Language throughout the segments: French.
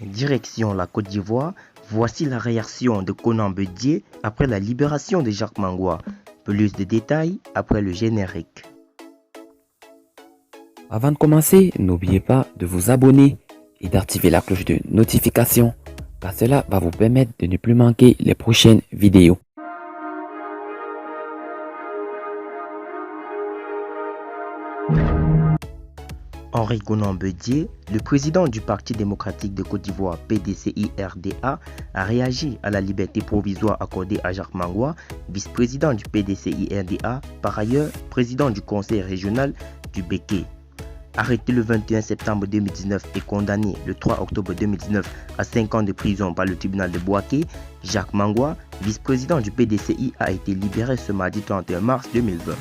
Direction la Côte d'Ivoire, voici la réaction de Conan Bédié après la libération de Jacques Mangwa. Plus de détails après le générique. Avant de commencer, n'oubliez pas de vous abonner et d'activer la cloche de notification car cela va vous permettre de ne plus manquer les prochaines vidéos. Henri Conan Bédié, le président du Parti démocratique de Côte d'Ivoire PDCI-RDA, a réagi à la liberté provisoire accordée à Jacques Mangwa, vice-président du PDCI-RDA, par ailleurs président du conseil régional du Béké. Arrêté le 21 septembre 2019 et condamné le 3 octobre 2019 à 5 ans de prison par le tribunal de Bouaké, Jacques Mangwa, vice-président du PDCI, a été libéré ce mardi 31 mars 2020.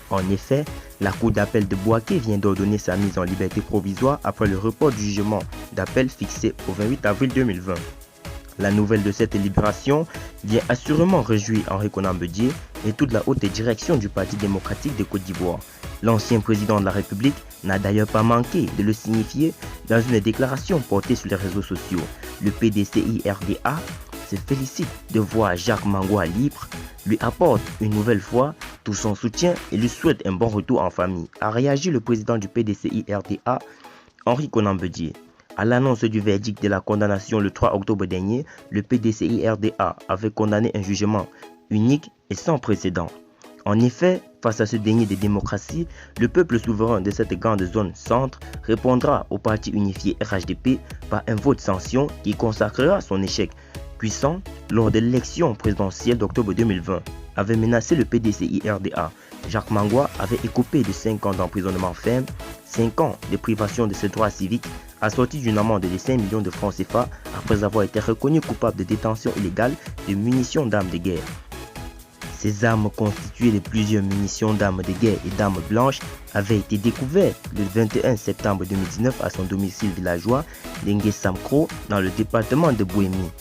En effet, la Cour d'appel de Bouaké vient d'ordonner sa mise en liberté provisoire après le report du jugement d'appel fixé au 28 avril 2020. La nouvelle de cette libération vient assurément réjouir Henri Conan Bédié et toute la haute direction du Parti démocratique de Côte d'Ivoire. L'ancien président de la République n'a d'ailleurs pas manqué de le signifier dans une déclaration portée sur les réseaux sociaux. Le PDCI-RDA se félicite de voir Jacques Mangwa libre, lui apporte une nouvelle fois tout son soutien et lui souhaite un bon retour en famille, a réagi le président du PDCI-RDA, Henri Conan Bédié. À l'annonce du verdict de la condamnation le 3 octobre dernier, le PDCI-RDA avait condamné un jugement unique et sans précédent. En effet, face à ce déni de démocratie, le peuple souverain de cette grande zone centre répondra au parti unifié RHDP par un vote sanction qui consacrera son échec puissant lors de l'élection présidentielle d'octobre 2020, avait menacé le PDCI-RDA. Jacques Mangwa avait écopé de 5 ans d'emprisonnement ferme, 5 ans de privation de ses droits civiques, assorti d'une amende de 5 millions de francs CFA après avoir été reconnu coupable de détention illégale de munitions d'armes de guerre. Ces armes constituées de plusieurs munitions d'armes de guerre et d'armes blanches avaient été découvertes le 21 septembre 2019 à son domicile villageois d'Nguessamkro dans le département de Bouémi.